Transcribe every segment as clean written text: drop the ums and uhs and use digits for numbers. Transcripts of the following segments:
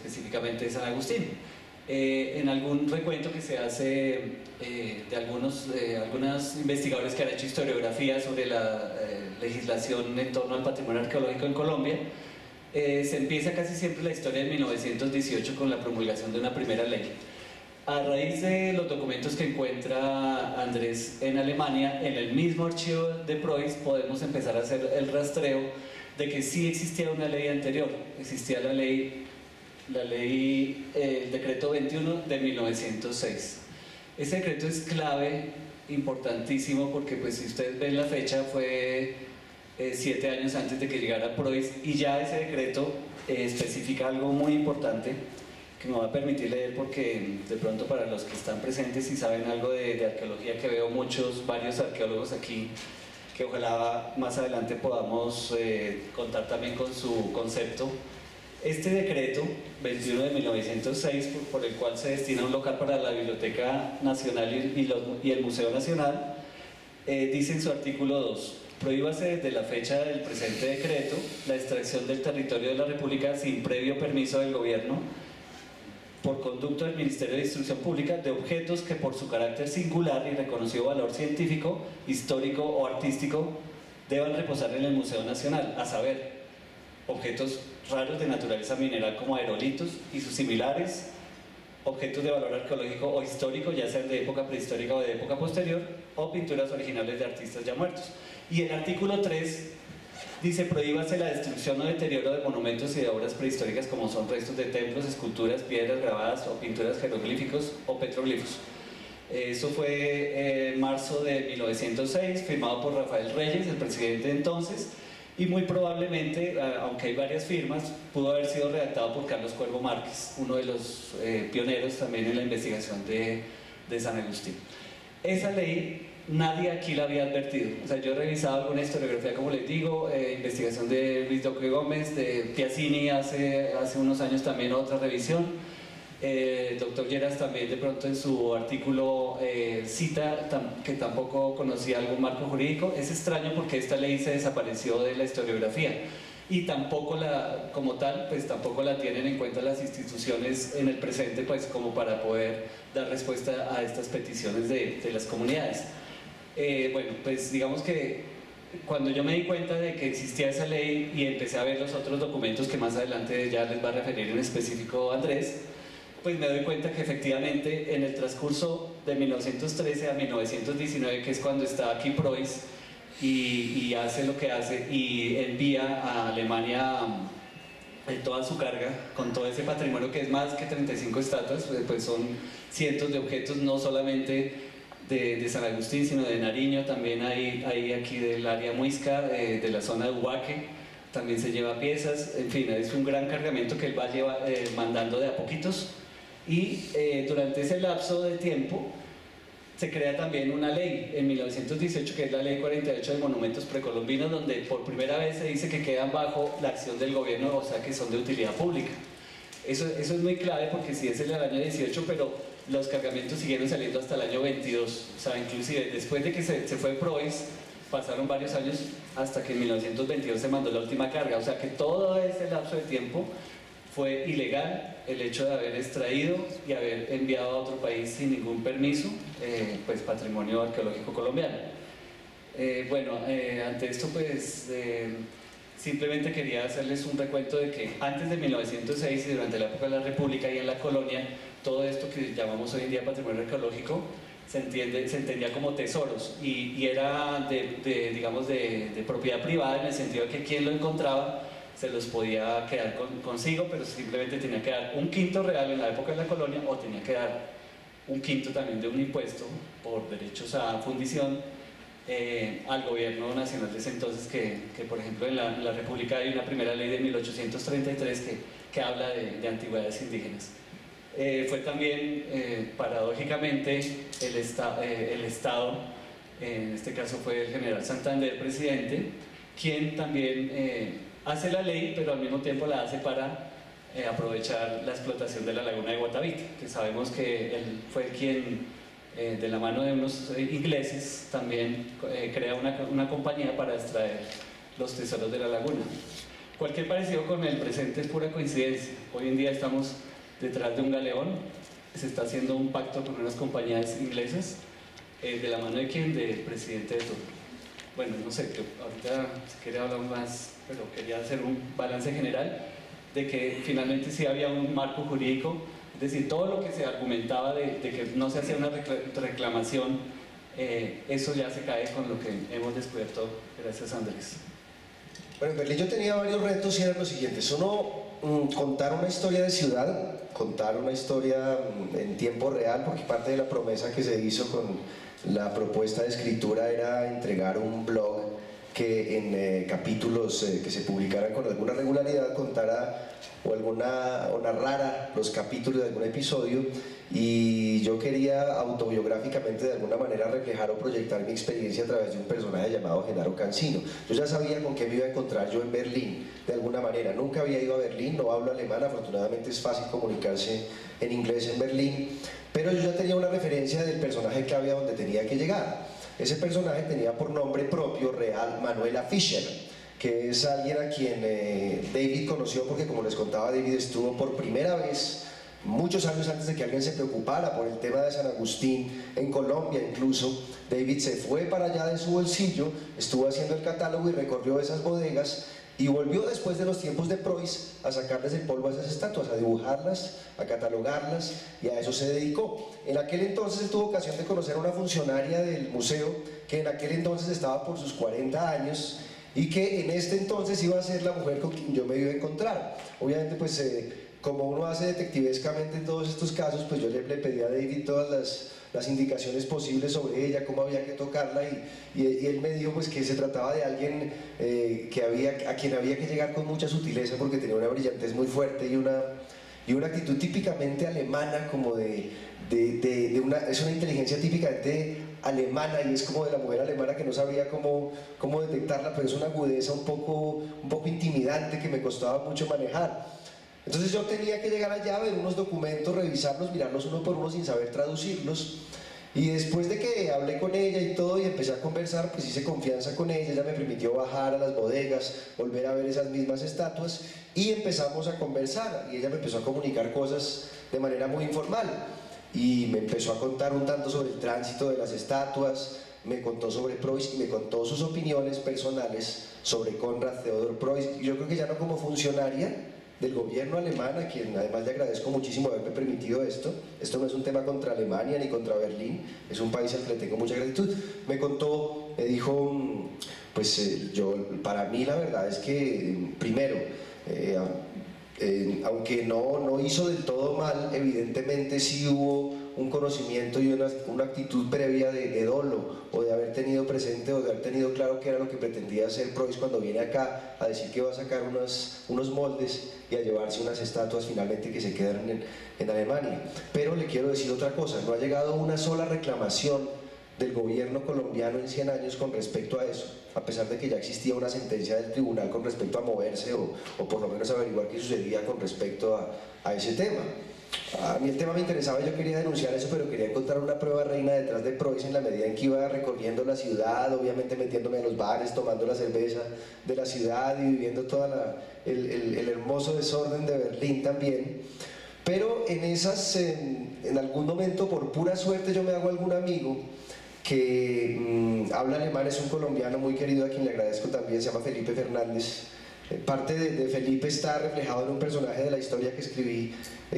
específicamente de San Agustín. En algún recuento que se hace de algunos investigadores que han hecho historiografía sobre la legislación en torno al patrimonio arqueológico en Colombia, se empieza casi siempre la historia de 1918 con la promulgación de una primera ley. A raíz de los documentos que encuentra Andrés en Alemania, en el mismo archivo de Preuss podemos empezar a hacer el rastreo de que sí existía una ley anterior. Existía el decreto 21 de 1906. Ese decreto es clave, importantísimo, porque pues si ustedes ven la fecha fue 7 años antes de que llegara Preuss, y ya ese decreto especifica algo muy importante que me va a permitir leer, porque de pronto para los que están presentes y saben algo de arqueología, que veo varios arqueólogos aquí, que ojalá más adelante podamos contar también con su concepto. Este decreto 21 de 1906, por el cual se destina un local para la Biblioteca Nacional y el Museo Nacional, dice en su artículo 2: prohíbase desde la fecha del presente decreto la extracción del territorio de la República sin previo permiso del gobierno, por conducto del Ministerio de Instrucción Pública, de objetos que por su carácter singular y reconocido valor científico, histórico o artístico deban reposar en el Museo Nacional, a saber, objetos raros de naturaleza mineral como aerolitos y sus similares, objetos de valor arqueológico o histórico, ya sean de época prehistórica o de época posterior, o pinturas originales de artistas ya muertos. Y el artículo 3 dice: prohíbase la destrucción o deterioro de monumentos y de obras prehistóricas como son restos de templos, esculturas, piedras grabadas o pinturas jeroglíficos o petroglifos. Eso fue en marzo de 1906, firmado por Rafael Reyes, el presidente de entonces, y muy probablemente, aunque hay varias firmas, pudo haber sido redactado por Carlos Cuervo Márquez, uno de los pioneros también en la investigación de San Agustín. Esa ley nadie aquí la había advertido. O sea, yo he revisado alguna historiografía, como les digo, investigación de Luis Duque Gómez, de Piazzini hace unos años también otra revisión. Doctor Lleras también de pronto en su artículo cita que tampoco conocía algún marco jurídico. Es extraño porque esta ley se desapareció de la historiografía y tampoco como tal, pues tampoco la tienen en cuenta las instituciones en el presente, pues como para poder dar respuesta a estas peticiones de las comunidades. Bueno, pues digamos que cuando yo me di cuenta de que existía esa ley y empecé a ver los otros documentos que más adelante ya les va a referir en específico Andrés, pues me doy cuenta que efectivamente en el transcurso de 1913 a 1919, que es cuando está aquí Preuss y hace lo que hace y envía a Alemania toda su carga con todo ese patrimonio, que es más que 35 estatuas, pues son cientos de objetos, no solamente de San Agustín, sino de Nariño, también hay aquí del área muisca, de la zona de Huaque, también se lleva piezas, en fin, es un gran cargamento que él va mandando de a poquitos. Y durante ese lapso de tiempo se crea también una ley en 1918, que es la ley 48 de monumentos precolombinos, donde por primera vez se dice que quedan bajo la acción del gobierno, o sea que son de utilidad pública. Eso es muy clave, porque sí es el año 18, pero los cargamentos siguieron saliendo hasta el año 22, o sea, inclusive después de que se fue Preuss, pasaron varios años hasta que en 1922 se mandó la última carga, o sea que todo ese lapso de tiempo fue ilegal el hecho de haber extraído y haber enviado a otro país sin ningún permiso, pues patrimonio arqueológico colombiano. Bueno, ante esto pues simplemente quería hacerles un recuento de que antes de 1906 y durante la época de la República y en la colonia, todo esto que llamamos hoy en día patrimonio arqueológico se entendía como tesoros y era digamos de propiedad privada, en el sentido de que quien lo encontraba se los podía quedar consigo, pero simplemente tenía que dar un quinto real en la época de la colonia, o tenía que dar un quinto también de un impuesto por derechos a fundición al gobierno nacional de ese entonces, que por ejemplo en la República hay una primera ley de 1833 que habla de antigüedades indígenas. Fue también, paradójicamente, el Estado, en este caso fue el general Santander, presidente, quien también hace la ley, pero al mismo tiempo la hace para aprovechar la explotación de la laguna de Guatavita, que sabemos que él fue quien, de la mano de unos ingleses, también crea una compañía para extraer los tesoros de la laguna. Cualquier parecido con el presente es pura coincidencia. Hoy en día estamos detrás de un galeón, se está haciendo un pacto con unas compañías inglesas, ¿de la mano de quién? Del presidente de turno. Bueno, no sé, ahorita si quiere hablar más, pero quería hacer un balance general de que finalmente sí había un marco jurídico, es decir, todo lo que se argumentaba de que no se hacía una reclamación, eso ya se cae con lo que hemos descubierto. Gracias, Andrés. Bueno, en Berlín yo tenía varios retos y eran los siguientes. Uno, contar una historia de ciudad, contar una historia en tiempo real, porque parte de la promesa que se hizo con la propuesta de escritura era entregar un blog que en capítulos que se publicaran con alguna regularidad contara o narrara los capítulos de algún episodio, y yo quería autobiográficamente de alguna manera reflejar o proyectar mi experiencia a través de un personaje llamado Genaro Cancino. Yo ya sabía con qué me iba a encontrar yo en Berlín, de alguna manera. Nunca había ido a Berlín, no hablo alemán, afortunadamente es fácil comunicarse en inglés en Berlín, pero yo ya tenía una referencia del personaje clave a donde tenía que llegar. Ese personaje tenía por nombre propio real Manuela Fischer, que es alguien a quien David conoció porque, como les contaba, David estuvo por primera vez muchos años antes de que alguien se preocupara por el tema de San Agustín en Colombia. Incluso David se fue para allá de su bolsillo, estuvo haciendo el catálogo y recorrió esas bodegas, y volvió después de los tiempos de Preuss a sacarles el polvo a esas estatuas, a dibujarlas, a catalogarlas, y a eso se dedicó. En aquel entonces él tuvo ocasión de conocer a una funcionaria del museo que en aquel entonces estaba por sus 40 años y que en este entonces iba a ser la mujer con quien yo me iba a encontrar. Obviamente, pues como uno hace detectivescamente en todos estos casos, pues yo le pedí a David todas las indicaciones posibles sobre ella, cómo había que tocarla, y él me dijo pues que se trataba de alguien a quien había que llegar con mucha sutileza, porque tenía una brillantez muy fuerte y una actitud típicamente alemana, como es una inteligencia típicamente alemana, y es como de la mujer alemana que no sabía cómo detectarla, pero es una agudeza un poco intimidante que me costaba mucho manejar. Entonces yo tenía que llegar allá, ver unos documentos, revisarlos, mirarlos uno por uno sin saber traducirlos, y después de que hablé con ella y todo y empecé a conversar, pues hice confianza con ella. Ella me permitió bajar a las bodegas, volver a ver esas mismas estatuas, y empezamos a conversar, y ella me empezó a comunicar cosas de manera muy informal, y me empezó a contar un tanto sobre el tránsito de las estatuas, me contó sobre Preuss y me contó sus opiniones personales sobre Konrad Theodor Preuss. Y yo creo que ya no como funcionaria del gobierno alemán, a quien además le agradezco muchísimo haberme permitido esto no es un tema contra Alemania ni contra Berlín, es un país al que le tengo mucha gratitud. Me contó, me dijo, pues para mí la verdad es que, primero, aunque no hizo del todo mal, evidentemente sí hubo un conocimiento y una actitud previa de dolo, o de haber tenido presente o de haber tenido claro qué era lo que pretendía hacer Preuss cuando viene acá a decir que va a sacar unos moldes y a llevarse unas estatuas finalmente que se quedan en Alemania. Pero le quiero decir otra cosa, no ha llegado una sola reclamación del gobierno colombiano en 100 años con respecto a eso, a pesar de que ya existía una sentencia del tribunal con respecto a moverse o por lo menos averiguar qué sucedía con respecto a ese tema. A mí el tema me interesaba, yo quería denunciar eso, pero quería encontrar una prueba reina detrás de Preuss en la medida en que iba recorriendo la ciudad, obviamente metiéndome a los bares, tomando la cerveza de la ciudad y viviendo todo el hermoso desorden de Berlín también. Pero en algún momento, por pura suerte, yo me hago algún amigo que habla alemán, es un colombiano muy querido a quien le agradezco también, se llama Felipe Fernández. Parte de Felipe está reflejado en un personaje de la historia que escribí,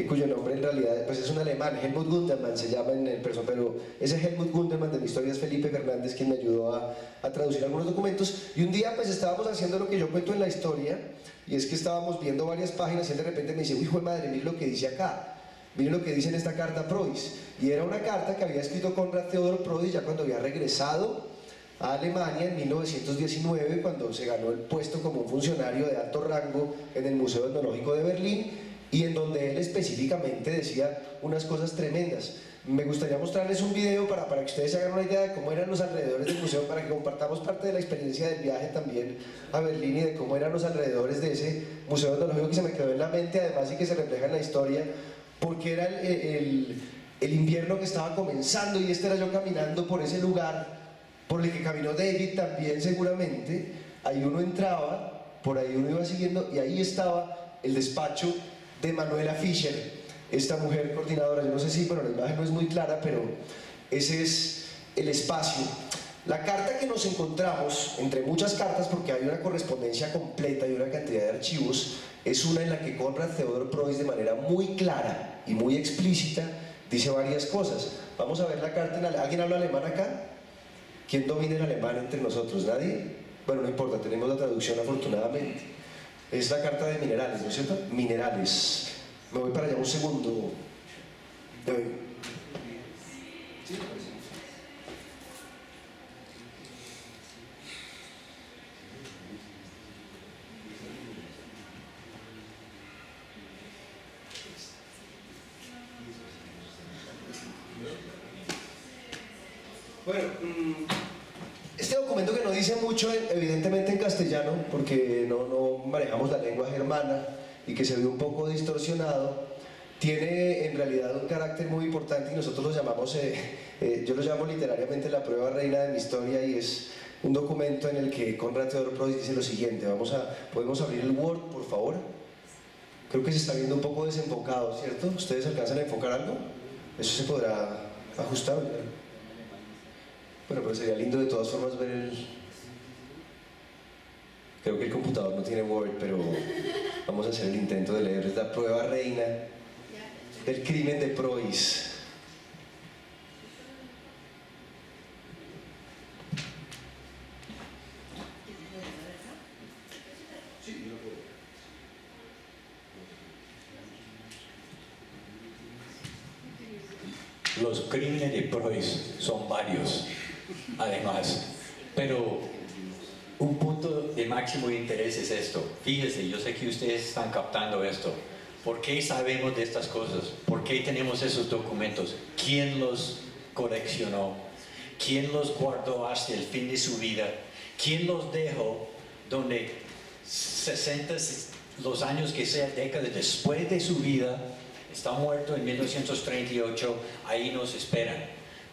cuyo nombre en realidad pues es un alemán, Helmut Gundermann se llama en el personaje, pero ese Helmut Gundermann de mi historia es Felipe Fernández, quien me ayudó a traducir algunos documentos. Y un día pues estábamos haciendo lo que yo cuento en la historia, y es que estábamos viendo varias páginas y él de repente me dice: hijo de madre, mire lo que dice acá, mire lo que dice en esta carta a Preuss. Y era una carta que había escrito Konrad Theodor Preuss ya cuando había regresado a Alemania en 1919, cuando se ganó el puesto como un funcionario de alto rango en el Museo Etnológico de Berlín, y en donde él específicamente decía unas cosas tremendas. Me gustaría mostrarles un video para que ustedes se hagan una idea de cómo eran los alrededores del museo, para que compartamos parte de la experiencia del viaje también a Berlín y de cómo eran los alrededores de ese Museo Etnológico que se me quedó en la mente además y que se refleja en la historia, porque era el invierno que estaba comenzando, y era yo caminando por ese lugar por el que caminó David también seguramente. Ahí uno entraba por ahí uno iba siguiendo y ahí estaba el despacho de Manuela Fischer, esta mujer coordinadora. Yo no sé si, bueno, la imagen no es muy clara, pero ese es el espacio. La carta que nos encontramos, entre muchas cartas, porque hay una correspondencia completa y una cantidad de archivos, es una en la que Konrad Theodor Preuss, de manera muy clara y muy explícita, dice varias cosas. Vamos a ver la carta en ¿Alguien habla alemán acá? ¿Quién domina el alemán entre nosotros? ¿Nadie? Bueno, no importa, tenemos la traducción afortunadamente. Es la carta de minerales, ¿no es cierto? Minerales. Me voy para allá un segundo. ¿Sí? Bueno, este documento que no dice mucho, evidentemente en castellano, porque no manejamos la lengua germana y que se ve un poco distorsionado, tiene en realidad un carácter muy importante y nosotros lo llamamos, yo lo llamo literariamente la prueba reina de mi historia, y es un documento en el que Konrad Theodor Preuss dice lo siguiente. ¿Podemos abrir el Word, por favor? Creo que se está viendo un poco desenfocado, ¿cierto? ¿Ustedes alcanzan a enfocar algo? Eso se podrá ajustar. Bueno, pero sería lindo de todas formas ver el... Creo que el computador no tiene Word, pero vamos a hacer el intento de leer. Es la prueba reina del crimen de Preuss. Los crímenes de Preuss son varios, además, pero un punto de máximo interés es esto. Fíjese, yo sé que ustedes están captando esto. ¿Por qué sabemos de estas cosas? ¿Por qué tenemos esos documentos? ¿Quién los coleccionó? ¿Quién los guardó hasta el fin de su vida? ¿Quién los dejó donde 60, los años que sea, décadas después de su vida, está muerto en 1938, ahí nos esperan?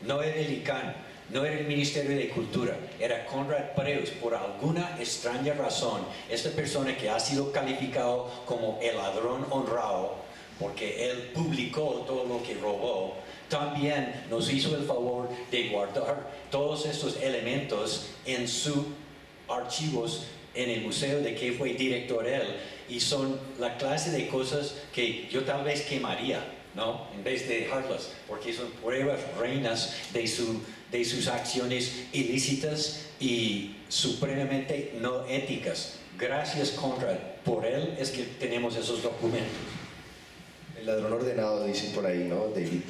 No era el ICANN, no era el Ministerio de Cultura, era Konrad Preuss. Por alguna extraña razón, esta persona que ha sido calificado como el ladrón honrado, porque él publicó todo lo que robó, también nos hizo el favor de guardar todos estos elementos en sus archivos en el museo de que fue director él, y son la clase de cosas que yo tal vez quemaría, ¿no? En vez de dejarlas, porque son pruebas reinas de sus acciones ilícitas y supremamente no éticas. Gracias, Konrad, por él es que tenemos esos documentos. El ladrón ordenado, dicen por ahí, ¿no, David?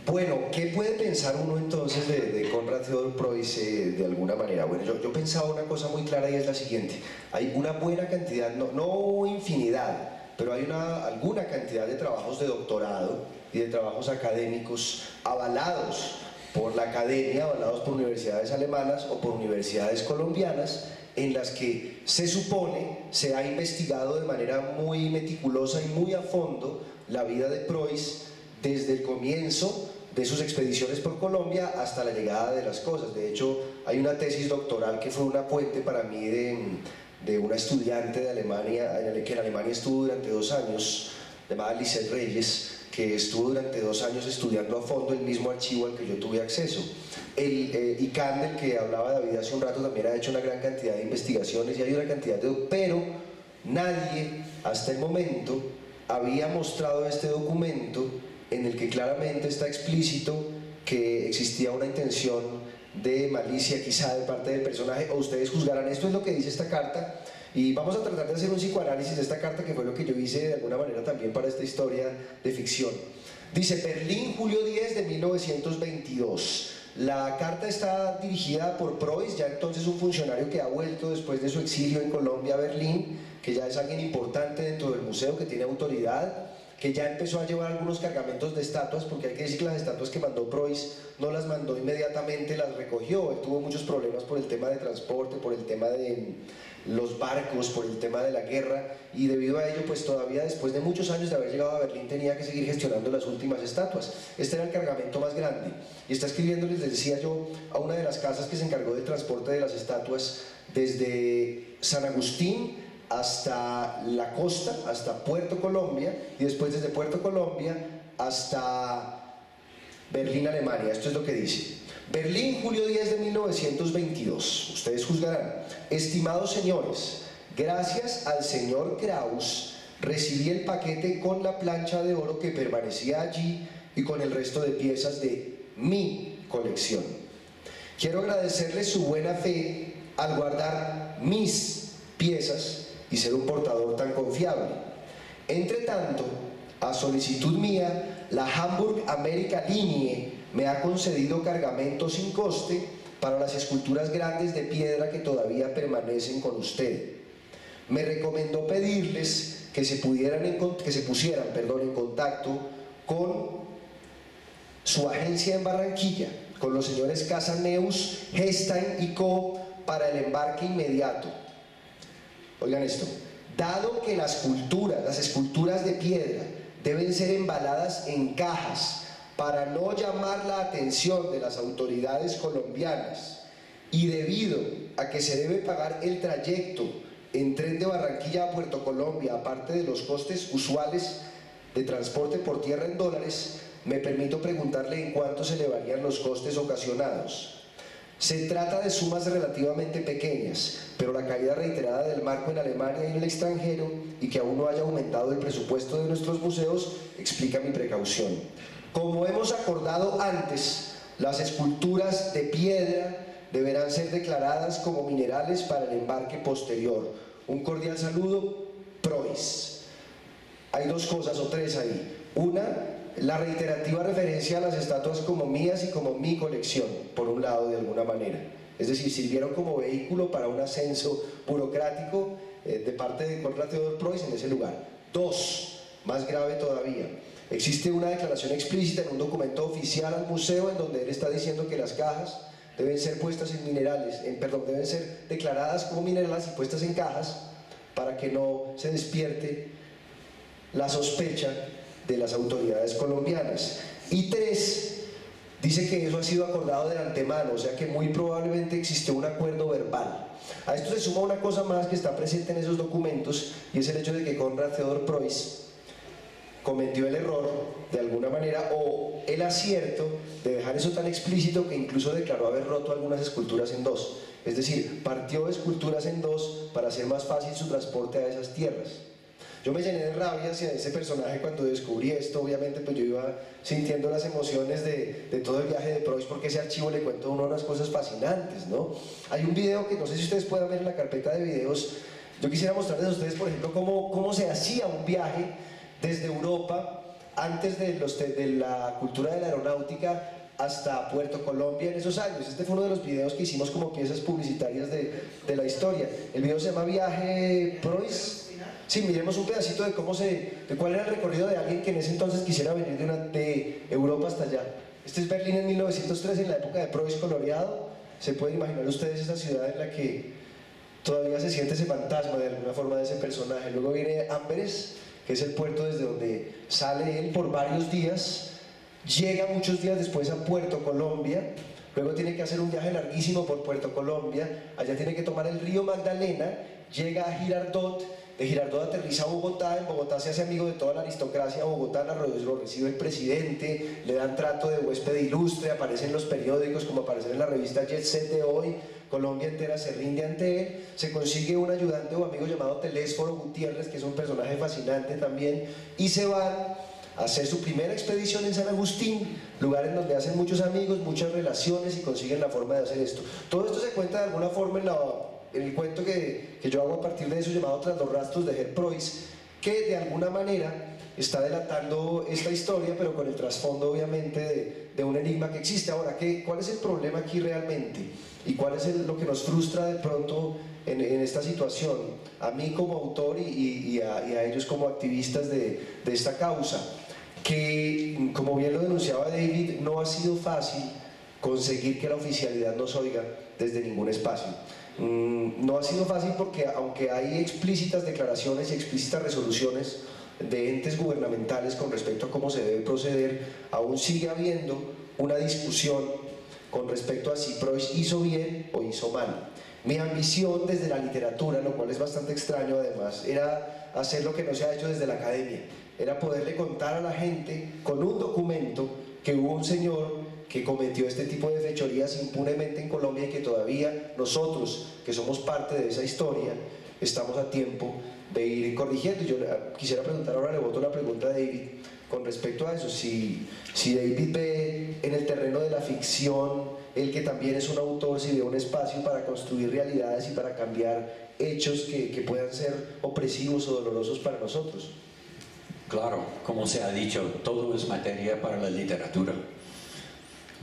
Bueno, ¿qué puede pensar uno entonces de Konrad Theodor Preuss de alguna manera? Bueno, yo pensaba una cosa muy clara, y es la siguiente. Hay una buena cantidad, no infinidad, pero hay alguna cantidad de trabajos de doctorado y de trabajos académicos avalados por la academia, avalados por universidades alemanas o por universidades colombianas, en las que se supone se ha investigado de manera muy meticulosa y muy a fondo la vida de Preuss desde el comienzo de sus expediciones por Colombia hasta la llegada de las cosas. De hecho, hay una tesis doctoral que fue una fuente para mí de una estudiante de Alemania, que en Alemania estuvo durante 2 años, llamada Lisette Reyes, que estuvo durante 2 años estudiando a fondo el mismo archivo al que yo tuve acceso. El ICANN, del que hablaba David hace un rato, también ha hecho una gran cantidad de investigaciones, y hay una cantidad pero nadie hasta el momento había mostrado este documento en el que claramente está explícito que existía una intención de malicia quizá de parte del personaje, o ustedes juzgarán. Esto es lo que dice esta carta, y vamos a tratar de hacer un psicoanálisis de esta carta, que fue lo que yo hice de alguna manera también para esta historia de ficción. Dice: Berlín, julio 10 de 1922. La carta está dirigida por Preuss, ya entonces un funcionario que ha vuelto después de su exilio en Colombia a Berlín, que ya es alguien importante dentro del museo, que tiene autoridad, que ya empezó a llevar algunos cargamentos de estatuas, porque hay que decir que las estatuas que mandó Preuss no las mandó inmediatamente, las recogió. Él tuvo muchos problemas por el tema de transporte, por el tema de los barcos, por el tema de la guerra, y debido a ello, pues todavía después de muchos años de haber llegado a Berlín, tenía que seguir gestionando las últimas estatuas. Este era el cargamento más grande, y está escribiéndoles, les decía yo, a una de las casas que se encargó del transporte de las estatuas desde San Agustín hasta la costa, hasta Puerto Colombia, y después desde Puerto Colombia hasta Berlín, Alemania. Esto es lo que dice. Berlín, julio 10 de 1922. Ustedes juzgarán. Estimados señores, gracias al señor Kraus recibí el paquete con la plancha de oro que permanecía allí y con el resto de piezas de mi colección. Quiero agradecerles su buena fe al guardar mis piezas y ser un portador tan confiable. Entre tanto, a solicitud mía, la Hamburg America Linie me ha concedido cargamento sin coste para las esculturas grandes de piedra que todavía permanecen con usted. Me recomendó pedirles que se pusieran en contacto con su agencia en Barranquilla, con los señores Casaneus, Hestein y Co. para el embarque inmediato. Oigan esto, dado que las esculturas de piedra deben ser embaladas en cajas para no llamar la atención de las autoridades colombianas y debido a que se debe pagar el trayecto en tren de Barranquilla a Puerto Colombia, aparte de los costes usuales de transporte por tierra en dólares, me permito preguntarle en cuánto se elevarían los costes ocasionados. Se trata de sumas relativamente pequeñas, pero la caída reiterada del marco en Alemania y en el extranjero y que aún no haya aumentado el presupuesto de nuestros museos explica mi precaución. Como hemos acordado antes, las esculturas de piedra deberán ser declaradas como minerales para el embarque posterior. Un cordial saludo, Preuss. Hay dos cosas o tres ahí. Una, la reiterativa referencia a las estatuas como mías y como mi colección, por un lado, de alguna manera. Es decir, sirvieron como vehículo para un ascenso burocrático de parte de Konrad Theodor Preuss en ese lugar. Dos, más grave todavía, existe una declaración explícita en un documento oficial al museo en donde él está diciendo que las cajas deben ser puestas en minerales, deben ser declaradas como minerales y puestas en cajas para que no se despierte la sospecha de las autoridades colombianas. Y tres, dice que eso ha sido acordado de antemano, o sea que muy probablemente existe un acuerdo verbal. A esto se suma una cosa más que está presente en esos documentos y es el hecho de que Konrad Theodor Preuss cometió el error, de alguna manera, o el acierto de dejar eso tan explícito que incluso declaró haber roto algunas esculturas en dos. Es decir, partió esculturas en dos para hacer más fácil su transporte a esas tierras. Yo me llené de rabia hacia ese personaje cuando descubrí esto. Obviamente pues yo iba sintiendo las emociones de todo el viaje de Preuss, porque ese archivo le cuento a uno unas cosas fascinantes, ¿no? Hay un video que no sé si ustedes puedan ver en la carpeta de videos. Yo quisiera mostrarles a ustedes, por ejemplo, cómo se hacía un viaje desde Europa, antes de la cultura de la aeronáutica, hasta Puerto Colombia en esos años. Este fue uno de los videos que hicimos como piezas publicitarias de la historia. El video se llama Viaje Preuss. Sí, miremos un pedacito de cuál era el recorrido de alguien que en ese entonces quisiera venir de Europa hasta allá. Este es Berlín en 1903, en la época de Preuss coloreado. Se pueden imaginar ustedes esa ciudad en la que todavía se siente ese fantasma de alguna forma de ese personaje. Luego viene Amberes, que es el puerto desde donde sale él por varios días, llega muchos días después a Puerto Colombia, luego tiene que hacer un viaje larguísimo por Puerto Colombia, allá tiene que tomar el río Magdalena, llega a Girardot, de Girardot aterriza a Bogotá, en Bogotá se hace amigo de toda la aristocracia bogotana, lo recibe el presidente, le dan trato de huésped ilustre, aparece en los periódicos como aparece en la revista Jet Set de hoy, Colombia entera se rinde ante él, se consigue un ayudante o amigo llamado Telésforo Gutiérrez, que es un personaje fascinante también, y se van a hacer su primera expedición en San Agustín, lugar en donde hacen muchos amigos, muchas relaciones y consiguen la forma de hacer esto. Todo esto se cuenta de alguna forma en el cuento que yo hago a partir de eso, llamado Tras los rastros de Herr Preuss, que de alguna manera está delatando esta historia, pero con el trasfondo obviamente de un enigma que existe. Ahora, ¿cuál es el problema aquí realmente? ¿Y cuál es lo que nos frustra de pronto en esta situación? A mí como autor y a ellos como activistas de esta causa, que como bien lo denunciaba David, no ha sido fácil conseguir que la oficialidad nos oiga desde ningún espacio. No ha sido fácil porque aunque hay explícitas declaraciones y explícitas resoluciones de entes gubernamentales con respecto a cómo se debe proceder, aún sigue habiendo una discusión con respecto a si Preuss hizo bien o hizo mal. Mi ambición desde la literatura, lo cual es bastante extraño además, era hacer lo que no se ha hecho desde la academia, era poderle contar a la gente con un documento que hubo un señor que cometió este tipo de fechorías impunemente en Colombia y que todavía nosotros, que somos parte de esa historia, estamos a tiempo de ir corrigiendo. Yo quisiera preguntar, ahora le boto la pregunta a David con respecto a eso, si David ve en el terreno de la ficción, él que también es un autor, si ve un espacio para construir realidades y para cambiar hechos que puedan ser opresivos o dolorosos para nosotros. Claro, como se ha dicho, todo es materia para la literatura.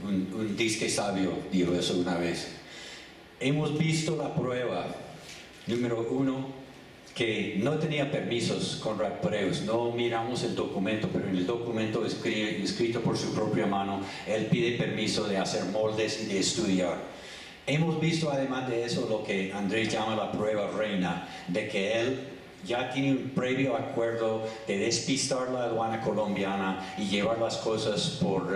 Un disque sabio dijo eso una vez. Hemos visto la prueba, número 1, que no tenía permisos Conrad Preus. No miramos el documento, pero en el documento escrito por su propia mano, él pide permiso de hacer moldes y de estudiar. Hemos visto además de eso lo que Andrés llama la prueba reina, de que él ya tiene un previo acuerdo de despistar la aduana colombiana y llevar las cosas por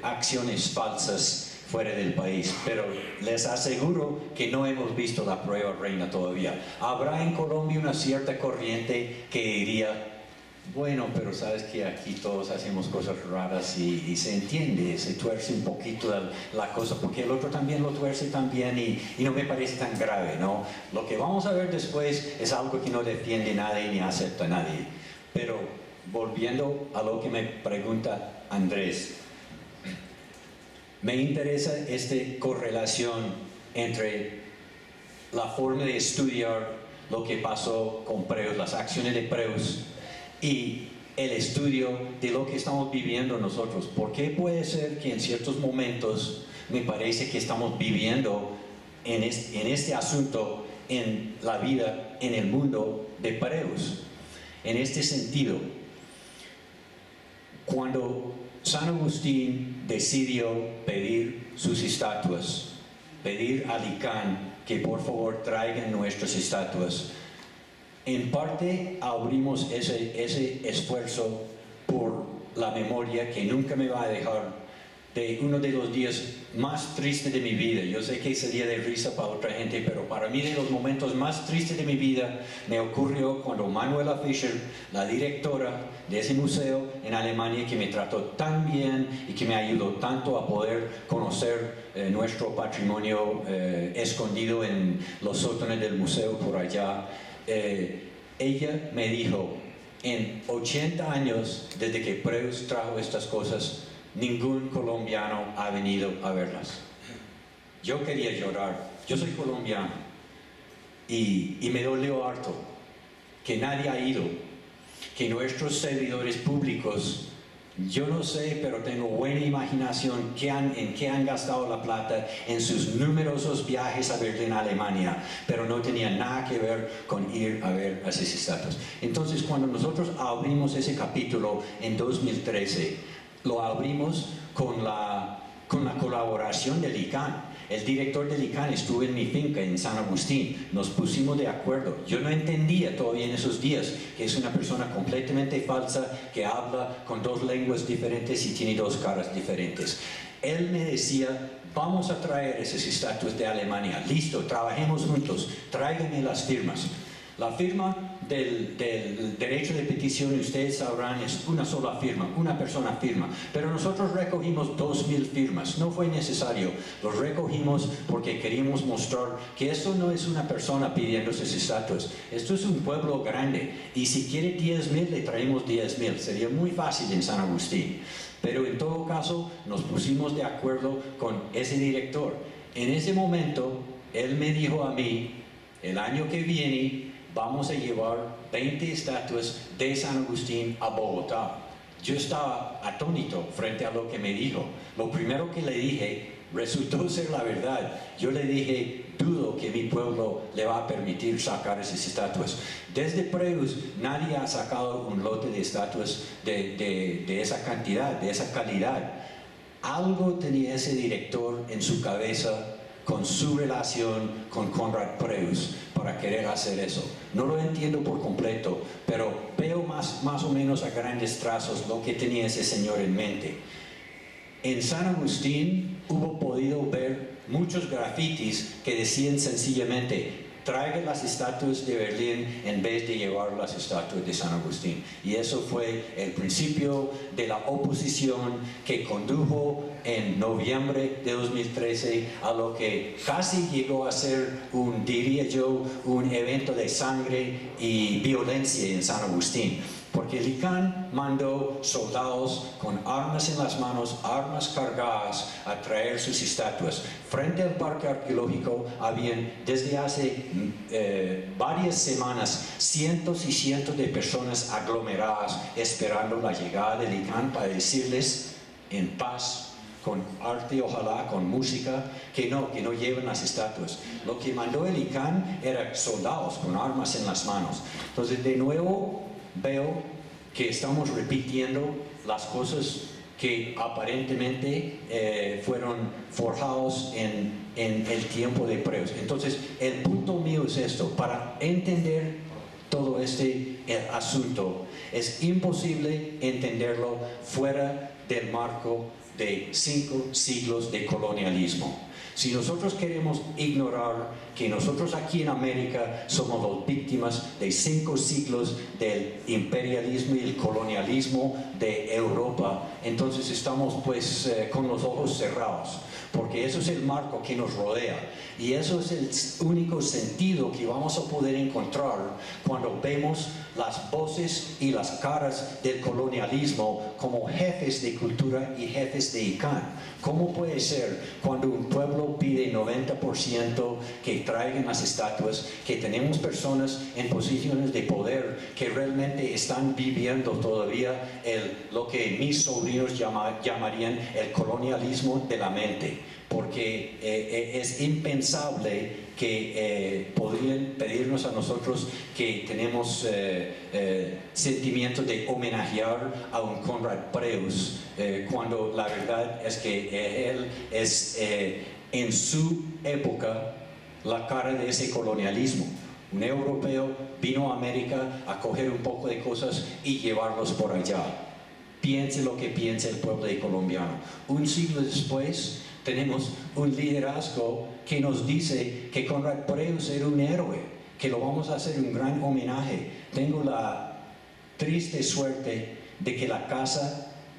acciones falsas fuera del país, pero les aseguro que no hemos visto la prueba reina todavía. Habrá en Colombia una cierta corriente que diría, bueno, pero sabes que aquí todos hacemos cosas raras y se entiende, se tuerce un poquito la cosa, porque el otro también lo tuerce también y no me parece tan grave, ¿no? Lo que vamos a ver después es algo que no defiende nadie ni acepta a nadie. Pero volviendo a lo que me pregunta Andrés, me interesa esta correlación entre la forma de estudiar lo que pasó con Preus, las acciones de Preus, y el estudio de lo que estamos viviendo nosotros. ¿Por qué puede ser que en ciertos momentos me parece que estamos viviendo en este asunto, en la vida, en el mundo de Preus? En este sentido, cuando San Agustín decidió pedir sus estatuas, pedir a Licán que por favor traigan nuestras estatuas, en parte abrimos ese esfuerzo por la memoria que nunca me va a dejar de uno de los días más tristes de mi vida. Yo sé que sería de risa para otra gente, pero para mí de los momentos más tristes de mi vida me ocurrió cuando Manuela Fischer, la directora de ese museo en Alemania, que me trató tan bien y que me ayudó tanto a poder conocer nuestro patrimonio escondido en los sótanos del museo por allá, ella me dijo, en 80 años desde que Preus trajo estas cosas, ningún colombiano ha venido a verlas. Yo quería llorar, yo soy colombiano y me dolió harto que nadie ha ido, que nuestros servidores públicos, yo no sé, pero tengo buena imaginación en qué han gastado la plata en sus numerosos viajes a Berlín, Alemania, pero no tenía nada que ver con ir a ver a esas estatuas. Entonces, cuando nosotros abrimos ese capítulo en 2013, lo abrimos con la colaboración de Licán. El director de Licán estuvo en mi finca en San Agustín, nos pusimos de acuerdo. Yo no entendía todavía en esos días que es una persona completamente falsa, que habla con dos lenguas diferentes y tiene dos caras diferentes. Él me decía, vamos a traer esas estatuas de Alemania, listo, trabajemos juntos, tráiganme las firmas. La firma del derecho de petición, ustedes sabrán, es una sola firma, una persona firma, pero nosotros recogimos 2000 firmas, no fue necesario, los recogimos porque queríamos mostrar que esto no es una persona pidiendo sus estatuas, esto es un pueblo grande y si quiere 10,000 le traemos 10,000, sería muy fácil en San Agustín, pero en todo caso nos pusimos de acuerdo con ese director. En ese momento él me dijo a mí, el año que viene vamos a llevar 20 estatuas de San Agustín a Bogotá. Yo estaba atónito frente a lo que me dijo. Lo primero que le dije resultó ser la verdad. Yo le dije, dudo que mi pueblo le va a permitir sacar esas estatuas. Desde Preus nadie ha sacado un lote de estatuas de esa cantidad, de esa calidad. Algo tenía ese director en su cabeza con su relación con Conrad Preus para querer hacer eso. No lo entiendo por completo, pero veo más o menos a grandes trazos lo que tenía ese señor en mente. En San Agustín hubo podido ver muchos grafitis que decían sencillamente: traigan las estatuas de Berlín en vez de llevar las estatuas de San Agustín. Y eso fue el principio de la oposición que condujo en noviembre de 2013 a lo que casi llegó a ser diría yo, un evento de sangre y violencia en San Agustín. Porque el ICANN mandó soldados con armas en las manos, armas cargadas, a traer sus estatuas. Frente al parque arqueológico habían desde hace varias semanas cientos y cientos de personas aglomeradas esperando la llegada del ICANN para decirles en paz, con arte, ojalá, con música, que no lleven las estatuas. Lo que mandó el ICANN era soldados con armas en las manos. Entonces, de nuevo, veo que estamos repitiendo las cosas que aparentemente fueron forjados en el tiempo de Preus. Entonces, el punto mío es esto: para entender todo este asunto, es imposible entenderlo fuera del marco de 5 siglos de colonialismo. Si nosotros queremos ignorar que nosotros aquí en América somos las víctimas de 5 siglos del imperialismo y el colonialismo de Europa, entonces estamos pues con los ojos cerrados, porque eso es el marco que nos rodea y eso es el único sentido que vamos a poder encontrar cuando vemos las voces y las caras del colonialismo como jefes de cultura y jefes de ICANN. ¿Cómo puede ser cuando un pueblo pide 90% que traigan las estatuas, que tenemos personas en posiciones de poder que realmente están viviendo todavía lo que mis sobrinos llamarían el colonialismo de la mente? Porque es impensable que podrían pedirnos a nosotros que tenemos sentimiento de homenajear a un Konrad Preus, cuando la verdad es que él es en su época la cara de ese colonialismo. Un europeo vino a América a coger un poco de cosas y llevarlos por allá. Piense lo que piense el pueblo colombiano. Un siglo después tenemos un liderazgo que nos dice que Konrad Preus era un héroe, que lo vamos a hacer un gran homenaje. Tengo la triste suerte de que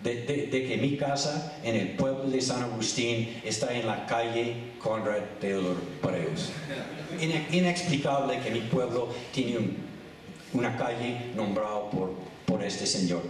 de que mi casa en el pueblo de San Agustín está en la calle Konrad Theodor Preus. Inexplicable que mi pueblo tiene una calle nombrada por este señor.